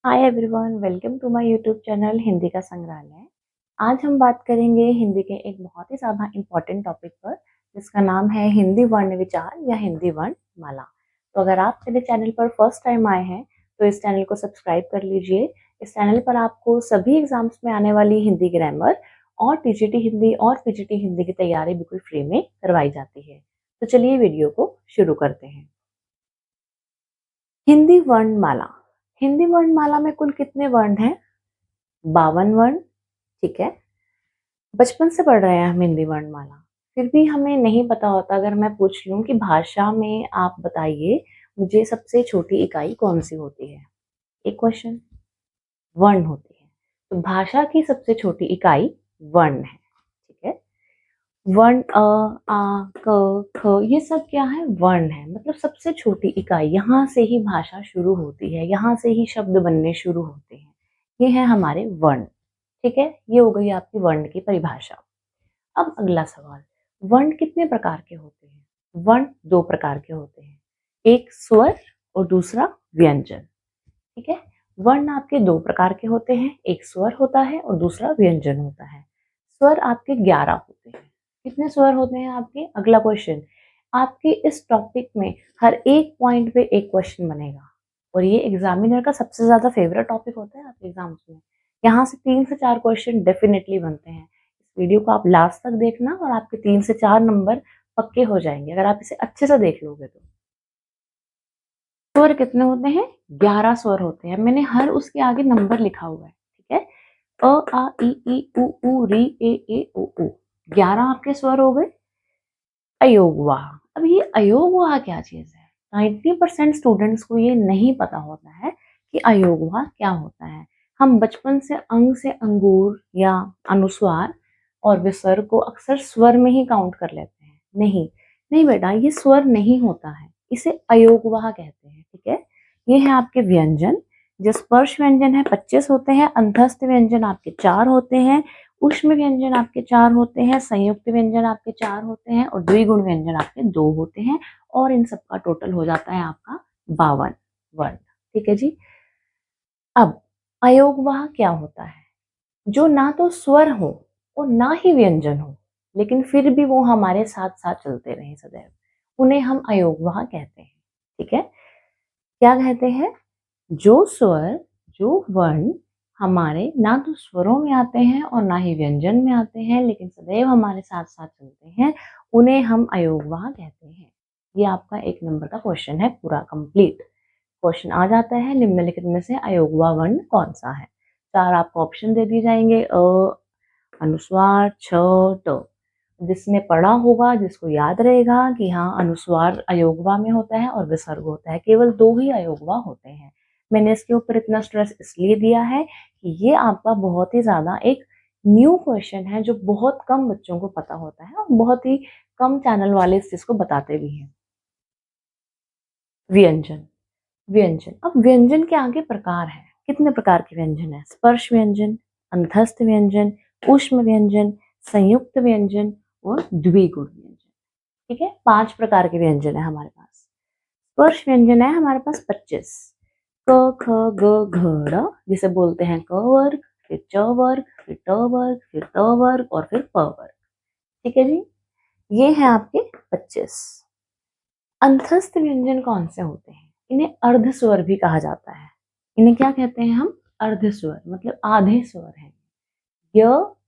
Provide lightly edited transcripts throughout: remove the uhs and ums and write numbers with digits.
Hi everyone, welcome to my YouTube channel Hindi का संग्रहालय। आज हम बात करेंगे हिंदी के एक बहुत ही ज़्यादा इम्पोर्टेंट टॉपिक पर, जिसका नाम है हिंदी वर्ण विचार या हिंदी वर्ण माला। तो अगर आप मेरे चैनल पर फर्स्ट टाइम आए हैं तो इस चैनल को सब्सक्राइब कर लीजिए। इस चैनल पर आपको सभी एग्जाम्स में आने वाली हिंदी ग्रामर और टीजीटी हिंदी और पीजीटी हिंदी की तैयारी बिल्कुल फ्री में करवाई जाती है। तो चलिए वीडियो को शुरू करते हैं। हिंदी वर्णमाला। हिंदी वर्णमाला में कुल कितने वर्ण हैं? 52 वर्ण। ठीक है, बचपन से पढ़ रहे हैं हम हिंदी वर्णमाला, फिर भी हमें नहीं पता होता। अगर मैं पूछ लूं कि भाषा में आप बताइए मुझे सबसे छोटी इकाई कौन सी होती है, एक क्वेश्चन। वर्ण होती है, तो भाषा की सबसे छोटी इकाई वर्ण है। ठीक है, वर्ण अ आ क ख ये सब क्या है? वर्ण है, मतलब सबसे छोटी इकाई। यहाँ से ही भाषा शुरू होती है, यहाँ से ही शब्द बनने शुरू होते हैं। ये है हमारे वर्ण। ठीक है, ये हो गई आपकी वर्ण की परिभाषा। अब अगला सवाल, वर्ण कितने प्रकार के होते हैं? वर्ण दो प्रकार के होते हैं, एक स्वर और दूसरा व्यंजन। ठीक है, वर्ण आपके दो प्रकार के होते हैं, एक स्वर होता है और दूसरा व्यंजन होता है। स्वर आपके 11 होते हैं। कितने स्वर होते हैं आपके? अगला क्वेश्चन, आपके इस टॉपिक में हर एक पॉइंट पे एक क्वेश्चन बनेगा और ये एग्जामिनर का सबसे ज्यादा फेवरेट टॉपिक होता है आपके एग्जाम्स में। यहाँ से 3 से 4 क्वेश्चन डेफिनेटली बनते हैं। इस वीडियो को आप लास्ट तक देखना और आपके 3 से 4 नंबर पक्के हो जाएंगे अगर आप इसे अच्छे से देख लोगे तो। स्वर कितने होते हैं? 11 स्वर होते हैं। मैंने हर उसके आगे नंबर लिखा हुआ है। ठीक है, अ आ इ ई उ ऊ री ए ओ ऊ। 11 आपके स्वर हो गए। अयोगवाह। अब ये अयोगवाह क्या चीज है? 90% स्टूडेंट्स को ये नहीं पता होता है कि अयोगवाह क्या होता है। हम बचपन से अंग से अंगूर या अनुस्वार और विसर्ग को अक्सर स्वर में ही काउंट कर लेते हैं। नहीं नहीं बेटा, ये स्वर नहीं होता है, इसे अयोगवाह कहते हैं। ठीक है, ये है आपके व्यंजन। जो स्पर्श व्यंजन है 25 होते हैं, अंतस्थ व्यंजन आपके 4 होते हैं, ऊष्म व्यंजन आपके 4 होते हैं, संयुक्त व्यंजन आपके 4 होते हैं और द्विगुण व्यंजन आपके 2 होते हैं। और इन सबका टोटल हो जाता है आपका 52 वर्ण। ठीक है जी। अब अयोगवाह क्या होता है? जो ना तो स्वर हो और ना ही व्यंजन हो, लेकिन फिर भी वो हमारे साथ साथ चलते रहे सदैव, उन्हें हम अयोगवाह कहते हैं। ठीक है, क्या कहते हैं? जो स्वर, जो वर्ण हमारे ना तो स्वरों में आते हैं और ना ही व्यंजन में आते हैं, लेकिन सदैव हमारे साथ साथ चलते हैं, उन्हें हम अयोगवाह कहते हैं। ये आपका 1 नंबर का क्वेश्चन है, पूरा कंप्लीट। क्वेश्चन आ जाता है, निम्नलिखित में से अयोगवाह वर्ण कौन सा है? 4 आपको ऑप्शन दे दिए जाएंगे, अनुस्वार, छ, ट। जिसने पढ़ा होगा, जिसको याद रहेगा कि हाँ अनुस्वार अयोगवा में होता है और विसर्ग होता है, केवल 2 ही अयोगवा होते हैं। मैंने इसके ऊपर इतना स्ट्रेस इसलिए दिया है कि ये आपका बहुत ही ज्यादा एक न्यू क्वेश्चन है, जो बहुत कम बच्चों को पता होता है और बहुत ही कम चैनल वाले इस चीज को बताते भी हैं। व्यंजन। व्यंजन, अब व्यंजन के आगे प्रकार है। कितने प्रकार के व्यंजन है? स्पर्श व्यंजन, अंतस्थ व्यंजन, ऊष्म व्यंजन, संयुक्त व्यंजन और द्विगुण व्यंजन। ठीक है, 5 प्रकार के व्यंजन है हमारे पास। स्पर्श व्यंजन है हमारे पास 25, क ख ग घ ड़, जिसे बोलते हैं क वर्ग, फिर च वर्ग, फिर ट वर्ग, फिर त वर्ग और फिर प वर्ग। ठीक है जी, ये है आपके 25। अंतस्थ व्यंजन कौन से होते हैं? इन्हें अर्ध स्वर भी कहा जाता है। इन्हें क्या कहते हैं हम? अर्ध स्वर, मतलब आधे स्वर हैं। य,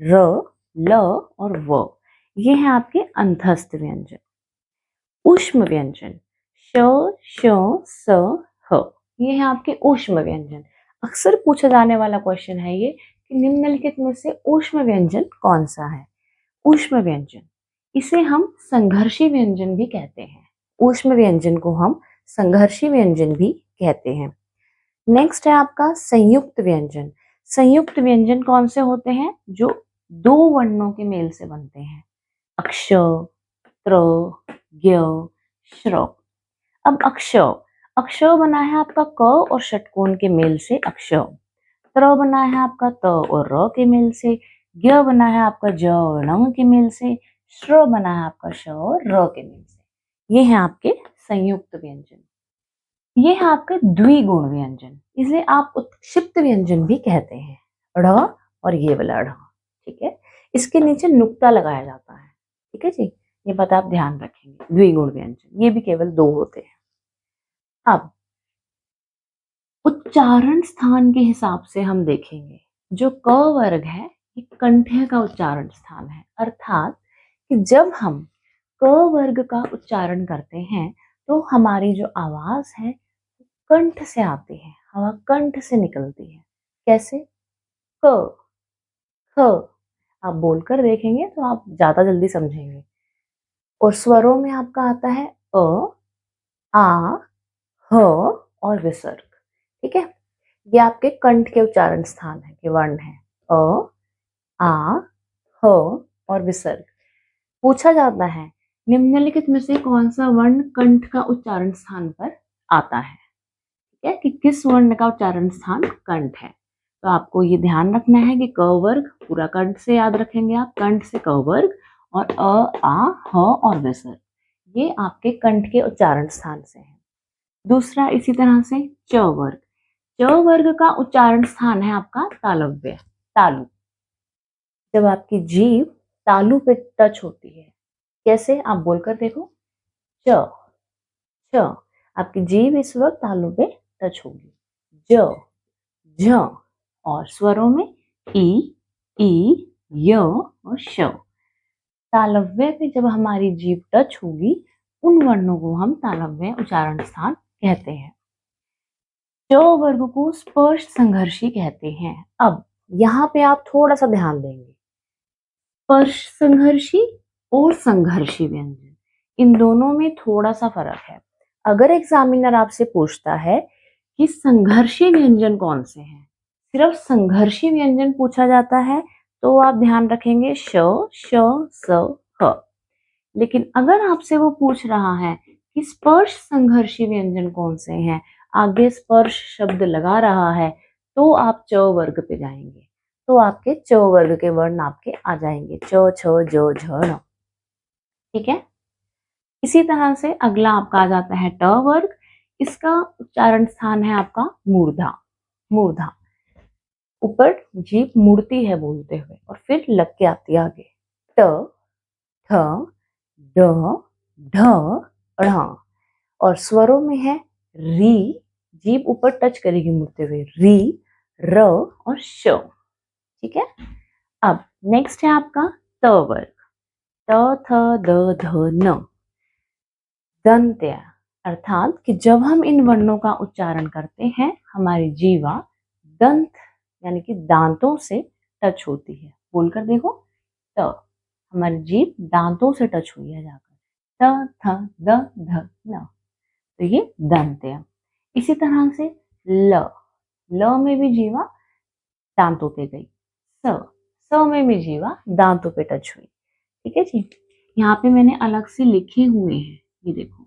र, ल और व, ये है आपके अंतस्थ व्यंजन। ऊष्म व्यंजन श, श, स, ह, ये है आपके ऊष्म व्यंजन। अक्सर पूछा जाने वाला क्वेश्चन है ये कि निम्नलिखित में से ऊष्म व्यंजन कौन सा है? ऊष्म व्यंजन, इसे हम संघर्षी व्यंजन भी कहते हैं। ऊष्म व्यंजन को हम संघर्षी व्यंजन भी कहते हैं। नेक्स्ट है आपका संयुक्त व्यंजन। संयुक्त व्यंजन कौन से होते हैं? जो 2 वर्णों के मेल से बनते हैं। अक्ष, त्र, ज्ञ, श्र। अब अक्ष, अक्ष बना है आपका क और षटकोण के मेल से अक्ष। त्र बना है आपका त और र के मेल से। ज्ञ बना है आपका ज और ण के मेल से। श्र बना है आपका श और र के मेल से। ये हैं आपके संयुक्त व्यंजन। ये है आपका द्विगुण व्यंजन, इसलिए आप उत्क्षिप्त व्यंजन भी कहते हैं। ढ़ और ये वाला ढ़, ठीक है। इसके नीचे नुक्ता लगाया जाता है, ठीक है जी। ये बात आप ध्यान रखेंगे। द्विगुण व्यंजन ये भी केवल 2 होते हैं। अब उच्चारण स्थान के हिसाब से हम देखेंगे, जो क वर्ग है ये कंठ्य का उच्चारण स्थान है, अर्थात कि जब हम क वर्ग का उच्चारण करते हैं तो हमारी जो आवाज है कंठ से आती है, हवा कंठ से निकलती है। कैसे? क, ख। आप बोलकर देखेंगे तो आप ज्यादा जल्दी समझेंगे। और स्वरों में आपका आता है अ, आ, ह और विसर्ग, ठीक है। ये आपके कंठ के उच्चारण स्थान है, के वर्ण है अ, आ, ह और विसर्ग। पूछा जाता है निम्नलिखित में से कौन सा वर्ण कंठ का उच्चारण स्थान पर आता है, ठीक है, कि किस वर्ण का उच्चारण स्थान कंठ है। तो आपको ये ध्यान रखना है कि क वर्ग पूरा कंठ से याद रखेंगे आप, कंठ से क वर्ग और अ, आ, ह और विसर्ग, ये आपके कंठ के उच्चारण स्थान से है। दूसरा इसी तरह से च वर्ग। च वर्ग का उच्चारण स्थान है आपका तालव्य, तालु। जब आपकी जीभ तालु पे टच होती है, कैसे? आप बोलकर देखो, च, च। आपकी जीभ इस वक्त तालु पे टच होगी। ज, झ। और स्वरों में ई, य और श। तालव्य पे जब हमारी जीभ टच होगी, उन वर्णों को हम तालव्य उच्चारण स्थान कहते हैं। च वर्ग को स्पर्श संघर्षी कहते हैं। अब यहाँ पे आप थोड़ा सा ध्यान देंगे, स्पर्श संघर्षी और संघर्षी व्यंजन, इन दोनों में थोड़ा सा फर्क है। अगर एग्जामिनर आपसे पूछता है कि संघर्षी व्यंजन कौन से हैं, सिर्फ संघर्षी व्यंजन पूछा जाता है तो आप ध्यान रखेंगे श, श, स, ह। लेकिन अगर आपसे वो पूछ रहा है कि स्पर्श संघर्षी व्यंजन कौन से हैं, आगे स्पर्श शब्द लगा रहा है, तो आप च वर्ग पे जाएंगे, तो आपके च वर्ग के वर्ण आपके आ जाएंगे, च, छ, ज, झ, ण, ठीक है। इसी तरह से अगला आपका आ जाता है ट वर्ग। इसका उच्चारण स्थान है आपका मूर्धा, मूर्धा। ऊपर जीभ मुड़ती है बोलते हुए और फिर लग के आती है आगे, ट, ठ, ड, ढ, ढ़। और स्वरों में है री, जीभ ऊपर टच करेगी मुड़ते हुए, री, र और श, ठीक है। अब नेक्स्ट है आपका त वर्ग, त, थ, द, ध, न। दंत्य, अर्थात कि जब हम इन वर्णों का उच्चारण करते हैं हमारी जीवा दंत यानी कि दांतों से टच होती है। बोलकर देखो, त, हमारी जीभ दांतों से टच हुई है जाकर, त, थ, द, ध, न, तो ये दंत्य। इसी तरह से ल, ल में भी जीवा दांतों पे गई, स, स में भी जीवा दांतों पे टच हुई, ठीक है जी। यहाँ पे मैंने अलग से लिखे हुए हैं, ये देखो,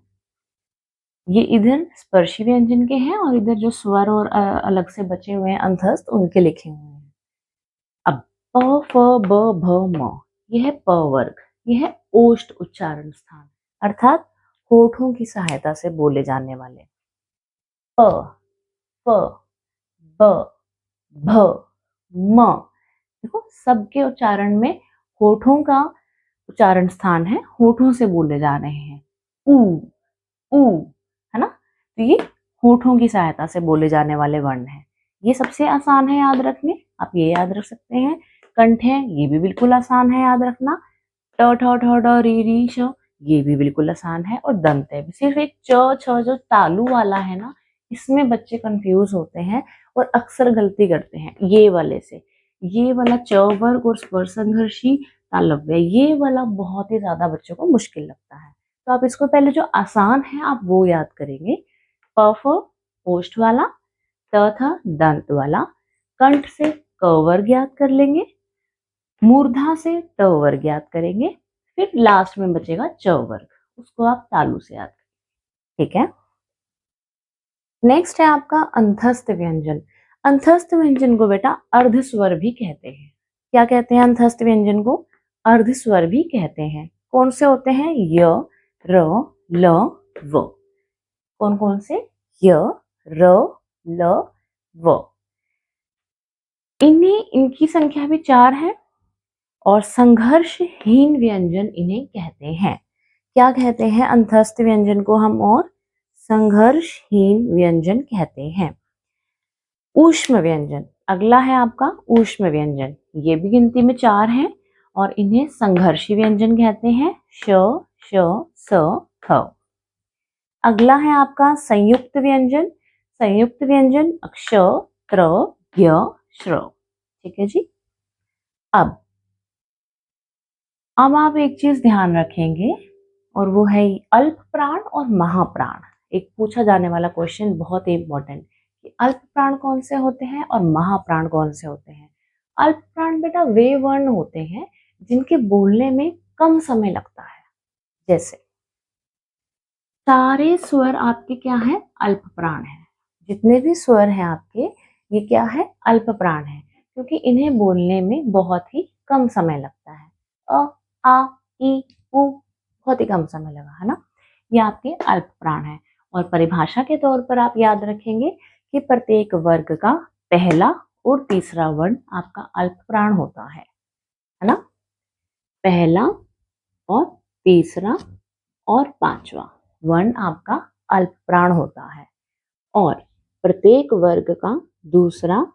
ये इधर स्पर्शी व्यंजन के हैं और इधर जो स्वर और अलग से बचे हुए हैं अंतस्थ, उनके लिखे हुए हैं। अब प, फ, ब, भ, म, यह है प वर्ग, यह है ओष्ठ उच्चारण स्थान, अर्थात होठों की सहायता से बोले जाने वाले। प, फ, ब, भ, म, देखो सबके उच्चारण में होठों का उच्चारण स्थान है, होठों से बोले जा रहे हैं। ऊ, ऊ, है ना, तो ये होठों की सहायता से बोले जाने वाले वर्ण हैं। ये सबसे आसान है याद रखने, आप ये याद रख सकते हैं। कंठ है, ये भी बिल्कुल आसान है याद रखना, ट, ठ, ठ, ड, री, री, श, ये भी बिल्कुल आसान है। और दंत है, सिर्फ एक च, छ जो तालु वाला है ना, इसमें बच्चे कंफ्यूज होते हैं और अक्सर गलती करते हैं। ये वाले से, ये वाला च वर्ग और स्पर्श संघर्षी तालव्य, ये वाला बहुत ही ज्यादा बच्चों को मुश्किल लगता है। तो आप इसको पहले जो आसान है आप वो याद करेंगे, प, फ ओष्ठ वाला, त, थ दंत वाला, कंठ से क वर्ग याद कर लेंगे, मूर्धा से ट वर्ग याद करेंगे, फिर लास्ट में बचेगा च वर्ग, उसको आप तालु से याद करेंगे, ठीक है। नेक्स्ट है आपका अंतस्थ व्यंजन। अंतस्थ व्यंजन को बेटा अर्ध स्वर भी कहते हैं। क्या कहते हैं अंतस्थ व्यंजन को? अर्ध स्वर भी कहते हैं। कौन से होते हैं? य, र, ल, व। कौन कौन से? य, र, ल, व। इनकी संख्या भी 4 है और संघर्षहीन व्यंजन इन्हें कहते हैं। क्या कहते हैं? अंतस्थ व्यंजन को हम और संघर्षहीन व्यंजन कहते हैं। ऊष्म व्यंजन अगला है आपका ऊष्म व्यंजन। ये भी गिनती में 4 हैं और इन्हें संघर्षी व्यंजन कहते हैं। श, श, स, थ। अगला है आपका संयुक्त व्यंजन। संयुक्त व्यंजन क्ष, त्र, ज्ञ, श्र। ठीक है जी। अब आप एक चीज ध्यान रखेंगे और वो है अल्प प्राण और महाप्राण। एक पूछा जाने वाला क्वेश्चन बहुत ही इंपॉर्टेंट कि अल्प प्राण कौन से होते हैं और महाप्राण कौन से होते हैं। अल्प प्राण बेटा वे वर्ण होते हैं जिनके बोलने में कम समय लगता है। जैसे सारे स्वर आपके क्या है? अल्प प्राण है। जितने भी स्वर हैं आपके ये क्या है? अल्प प्राण है, क्योंकि इन्हें बोलने में बहुत ही कम समय लगता है। अ, आ, ई, उ बहुत ही कम समय लगा है ना। ये आपके अल्प प्राण है। और परिभाषा के तौर पर आप याद रखेंगे कि प्रत्येक वर्ग का पहला और तीसरा वर्ण आपका अल्प प्राण होता है ना। पहला और तीसरा और पांचवा वर्ण आपका अल्प प्राण होता है और प्रत्येक वर्ग का दूसरा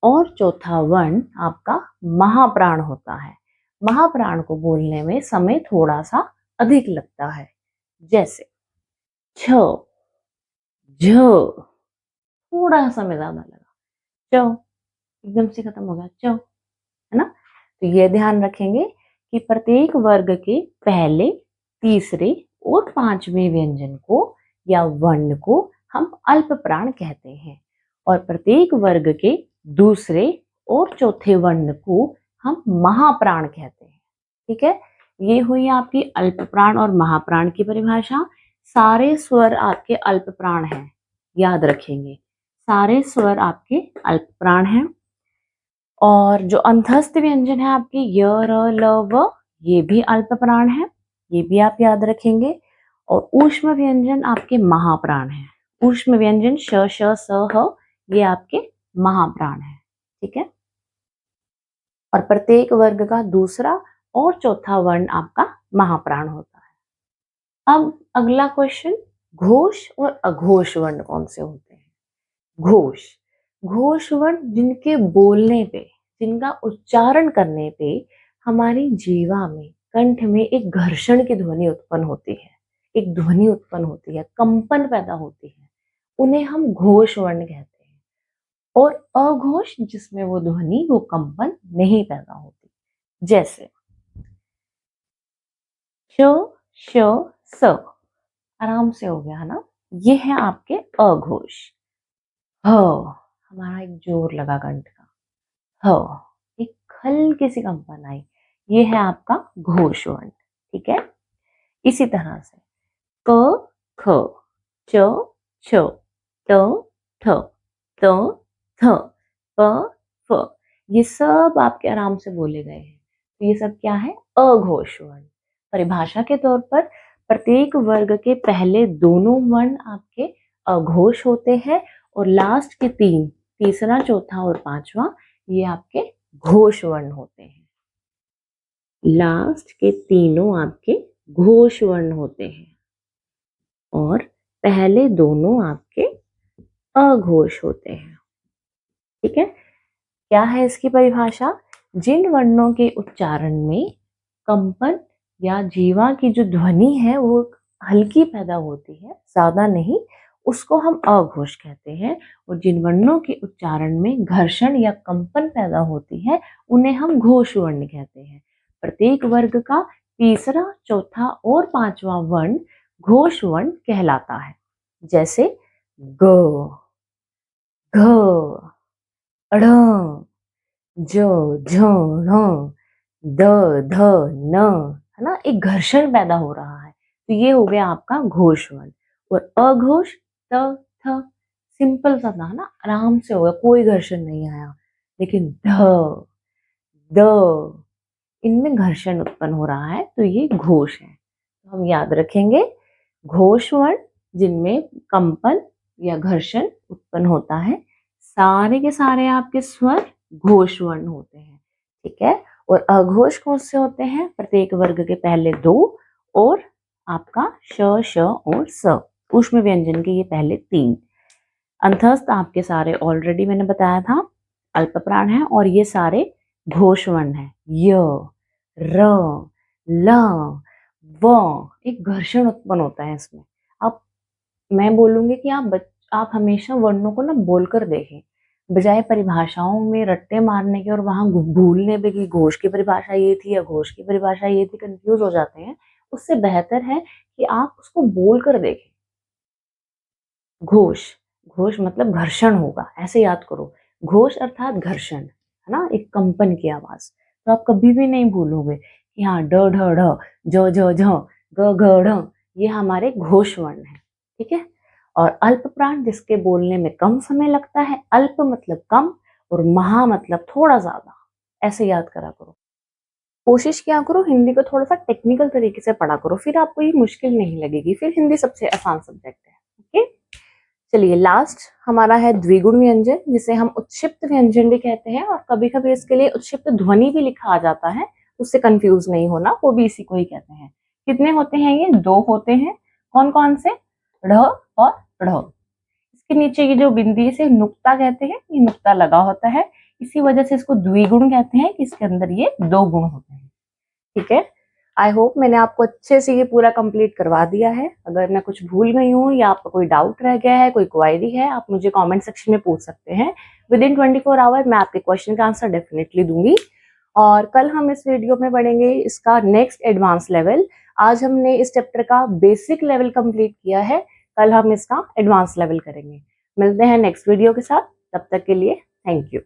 और चौथा वर्ण आपका महाप्राण होता है। महाप्राण को बोलने में समय थोड़ा सा अधिक लगता है। जैसे छ, झ, थोड़ा समय ज्यादा लगा। च एकदम से खत्म हो गया, च है ना। तो ये ध्यान रखेंगे कि प्रत्येक वर्ग के पहले, तीसरे और पांचवें व्यंजन को या वर्ण को हम अल्प प्राण कहते हैं और प्रत्येक वर्ग के दूसरे और चौथे वर्ण को हम महाप्राण कहते हैं। ठीक है, ये हुई आपकी अल्प प्राण और महाप्राण की परिभाषा। सारे स्वर आपके अल्प प्राण हैं, याद रखेंगे सारे स्वर आपके अल्प प्राण हैं। और जो अंतस्थ व्यंजन है आपके य, र, ल, व, ये भी अल्प प्राण है, ये भी आप याद रखेंगे। और ऊष्म व्यंजन आपके महाप्राण है। ऊष्म व्यंजन श, श, स, ह, ये आपके महाप्राण है। ठीक है, और प्रत्येक वर्ग का दूसरा और चौथा वर्ण आपका महाप्राण होता है। अब अगला क्वेश्चन, घोष और अघोष वर्ण कौन से होते हैं? घोष, घोष वर्ण जिनके बोलने पे, जिनका उच्चारण करने पे हमारी जीवा में, कंठ में एक घर्षण की ध्वनि उत्पन्न होती है, एक ध्वनि उत्पन्न होती है, कंपन पैदा होती है, उन्हें हम घोष वर्ण कहते हैं। और अघोष जिसमें वो ध्वनि, वो कंपन नहीं पैदा होती। जैसे श, श, स, आराम से हो गया है ना। ये है आपके अघोष। ह, हमारा एक जोर लगा कंठ का, ह, एक हल्की सी कंपन आई, ये है आपका घोष वर्ण। ठीक है, इसी तरह से क, ख, च, छ, त, ठ, त, थ, प, फ, ये सब आपके आराम से बोले गए हैं। तो ये सब क्या है? अघोष वर्ण। परिभाषा के तौर पर प्रत्येक वर्ग के पहले दोनों वर्ण आपके अघोष होते हैं और लास्ट के तीन, तीसरा, चौथा और पांचवा, ये आपके घोष वर्ण होते हैं। लास्ट के तीनों आपके घोष वर्ण होते हैं और पहले दोनों आपके अघोष होते हैं। ठीक है, क्या है इसकी परिभाषा? जिन वर्णों के उच्चारण में कंपन या जीवा की जो ध्वनि है वो हल्की पैदा होती है, ज्यादा नहीं, उसको हम अघोष कहते हैं। और जिन वर्णों के उच्चारण में घर्षण या कंपन पैदा होती है उन्हें हम घोष वर्ण कहते हैं। प्रत्येक वर्ग का तीसरा, चौथा और पांचवा वर्ण घोष वर्ण कहलाता है। जैसे ग, घ, ढ़, ज, झ, ढ़, द, ध, न, है ना, एक घर्षण पैदा हो रहा है, तो ये हो गया आपका घोष वर्ण। और अघोष त, थ, सिंपल सा था ना, आराम से हो गया, कोई घर्षण नहीं आया। लेकिन ध, द, इनमें घर्षण उत्पन्न हो रहा है, तो ये घोष है। तो हम याद रखेंगे घोष वर्ण जिनमें कंपन या घर्षण उत्पन्न होता है। सारे के सारे आपके स्वर घोष वर्ण होते हैं, ठीक है। और अघोष कौन से होते हैं? प्रत्येक वर्ग के पहले 2 और आपका श, श और स। ऊष्म व्यंजन के ये पहले 3। अंतस्थ आपके सारे ऑलरेडी मैंने बताया था अल्प प्राण है, और ये सारे घोष वर्ण है। य, र, ल, व। एक घर्षण उत्पन्न होता है इसमें। अब मैं बोलूंगी कि आप हमेशा वर्णों को ना बोलकर देखें, बजाय परिभाषाओं में रट्टे मारने के और वहां भूलने पे कि घोष की परिभाषा ये थी या घोष की परिभाषा ये थी, कंफ्यूज हो जाते हैं। उससे बेहतर है कि आप उसको बोलकर देखें। घोष, घोष मतलब घर्षण होगा, ऐसे याद करो। घोष अर्थात घर्षण, है ना, एक कंपन की आवाज। तो आप कभी भी नहीं भूलोगे कि हाँ ड ढ ढ, ज झ झ, ग घ ढ, ये हमारे घोष वर्ण है, ठीक है। और अल्प प्राण जिसके बोलने में कम समय लगता है, अल्प मतलब कम और महा मतलब थोड़ा ज्यादा, ऐसे याद करा करो। कोशिश किया करो हिंदी को थोड़ा सा टेक्निकल तरीके से पढ़ा करो, फिर आपको ये मुश्किल नहीं लगेगी, फिर हिंदी सबसे आसान सब्जेक्ट है, ओके। चलिए लास्ट हमारा है द्विगुण व्यंजन, जिसे हम उत्क्षिप्त व्यंजन भी कहते हैं, और कभी कभी इसके लिए उत्क्षिप्त ध्वनि भी लिखा आ जाता है, उससे कंफ्यूज नहीं होना, वो भी इसी को ही कहते हैं। कितने होते हैं ये? 2 होते हैं। कौन कौन से? ढ़ और ढ़। इसके नीचे की जो बिंदी है इसे नुक्ता कहते हैं, ये नुक्ता लगा होता है, इसी वजह से इसको द्विगुण कहते हैं कि इसके अंदर ये 2 गुण होते हैं, ठीक है। आई होप मैंने आपको अच्छे से ये पूरा कंप्लीट करवा दिया है। अगर मैं कुछ भूल गई हूँ या आपका कोई डाउट रह गया है, कोई क्वायरी है, आप मुझे कमेंट सेक्शन में पूछ सकते हैं। विद इन 24 आवर मैं आपके क्वेश्चन का आंसर डेफिनेटली दूंगी। और कल हम इस वीडियो में पढ़ेंगे इसका नेक्स्ट एडवांस लेवल। आज हमने इस चैप्टर का बेसिक लेवल कंप्लीट किया है, कल हम इसका एडवांस लेवल करेंगे। मिलते हैं नेक्स्ट वीडियो के साथ, तब तक के लिए थैंक यू।